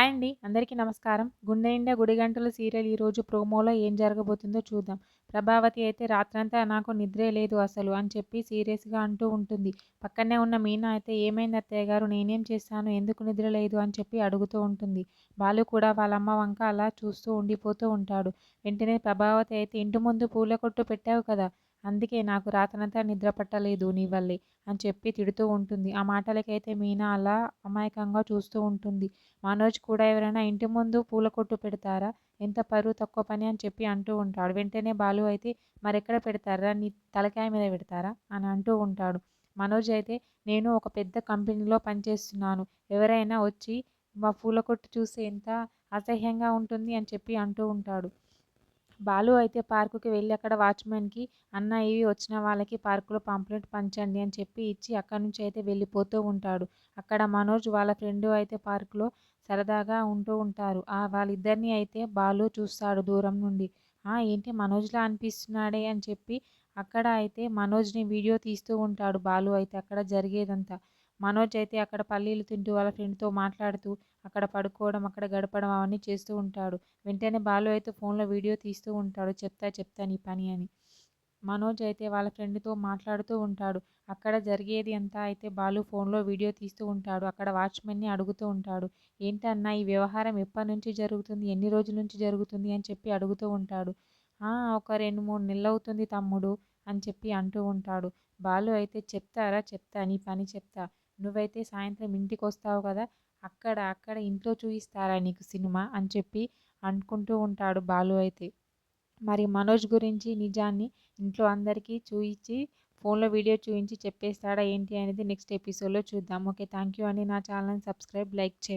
Hi అండి. అందరికీ నమస్కారం. 'గుండె నిండా గుడిగంటలు' సీరియల్ ఈరోజు ప్రోమోలో ఏం జరగబోతుందో చూద్దాం. ప్రభావతి అయితే రాత్రంతా నాకు నిద్రే లేదు అసలు అని చెప్పి సీరియస్‌గా అంటూ ఉంటుంది. పక్కనే ఉన్న మీనా అయితే ఏమైంది అత్తయ్య గారు నేనేం చేశాను? ఎందుకు నిద్ర లేదు? అని చెప్పి అడుగుతూ ఉంటుంది. బాలు కూడా వాళ్ళమ్మ వంక అలా చూస్తూ ఉండిపోతూ ఉంటాడు. వెంటనే ప్రభావతి అయితే ఇంటి ముందు పూల కొట్టు పెట్టావు కదా! అందుకే నాకు రాత్రంతా నిద్ర పట్టలేదు నీ వల్లే అని చెప్పి తిడుతూ ఉంటుంది. ఆ మాటలకైతే మీనా అలా అమాయకంగా చూస్తూ ఉంటుంది. మనోజ్ కూడా ఎవరైనా ఇంటి ముందు పూల కొట్టు పెడతారా? ఎంత పరువు తక్కువ పని అని చెప్పి అంటూ ఉంటాడు. వెంటనే బాలు అయితే మరెక్కడ పెడతారా? నీ తలకాయ మీద పెడతారా? అని అంటూ ఉంటాడు. మనోజ్ అయితే నేను ఒక పెద్ద కంపెనీలో పనిచేస్తున్నాను. ఎవరైనా వచ్చి మా పూల కొట్టు చూస్తే ఎంత అసహ్యంగా ఉంటుంది అని చెప్పి అంటూ ఉంటాడు. బాలు అయితే పార్కుకి వెళ్ళి అక్కడ వాచ్మెన్కి అన్న ఇవి వచ్చిన వాళ్ళకి పార్కులో పాంప్లెట్ పంచండి అని చెప్పి ఇచ్చి అక్కడి నుంచి అయితే వెళ్ళిపోతూ ఉంటాడు. అక్కడ మనోజ్ వాళ్ళ ఫ్రెండ్ అయితే పార్కులో సరదాగా ఉంటూ ఉంటారు. వాళ్ళిద్దరిని అయితే బాలు చూస్తాడు దూరం నుండి. ఏంటి మనోజ్లా అనిపిస్తున్నాడే అని చెప్పి అక్కడ అయితే మనోజ్ని వీడియో తీస్తూ ఉంటాడు బాలు అయితే అక్కడ జరిగేదంతా. మనోజ్ అయితే అక్కడ పల్లీలు తింటూ వాళ్ళ ఫ్రెండ్తో మాట్లాడుతూ అక్కడ పడుకోవడం అక్కడ గడపడం అవన్నీ చేస్తూ ఉంటాడు. వెంటనే బాలు అయితే ఫోన్లో వీడియో తీస్తూ ఉంటాడు. చెప్తా నీ పని అని. మనోజ్ అయితే వాళ్ళ ఫ్రెండ్తో మాట్లాడుతూ ఉంటాడు. అక్కడ జరిగేది అంతా అయితే బాలు ఫోన్లో వీడియో తీస్తూ ఉంటాడు. అక్కడ వాచ్మెన్ని అడుగుతూ ఉంటాడు. ఏంటన్నా ఈ వ్యవహారం ఎప్పటి నుంచి జరుగుతుంది? ఎన్ని రోజుల నుంచి జరుగుతుంది? అని చెప్పి అడుగుతూ ఉంటాడు. ఒక 2-3 నెలలు అవుతుంది తమ్ముడు అని చెప్పి అంటూ ఉంటాడు. బాలు అయితే చెప్తా నీ పని చెప్తా. నువ్వైతే సాయంత్రం ఇంటికి వస్తావు కదా! అక్కడ ఇంట్లో చూయిస్తారా నీకు సినిమా అని చెప్పి అనుకుంటూ ఉంటాడు బాలు అయితే. మరి మనోజ్ గురించి నిజాన్ని ఇంట్లో అందరికీ చూయించి ఫోన్లో వీడియో చూయించి చెప్పేస్తాడా ఏంటి అనేది నెక్స్ట్ ఎపిసోడ్లో చూద్దాం. ఓకే, థ్యాంక్ యూ అండి. నా ఛానల్ని సబ్స్క్రైబ్ లైక్ చేయండి.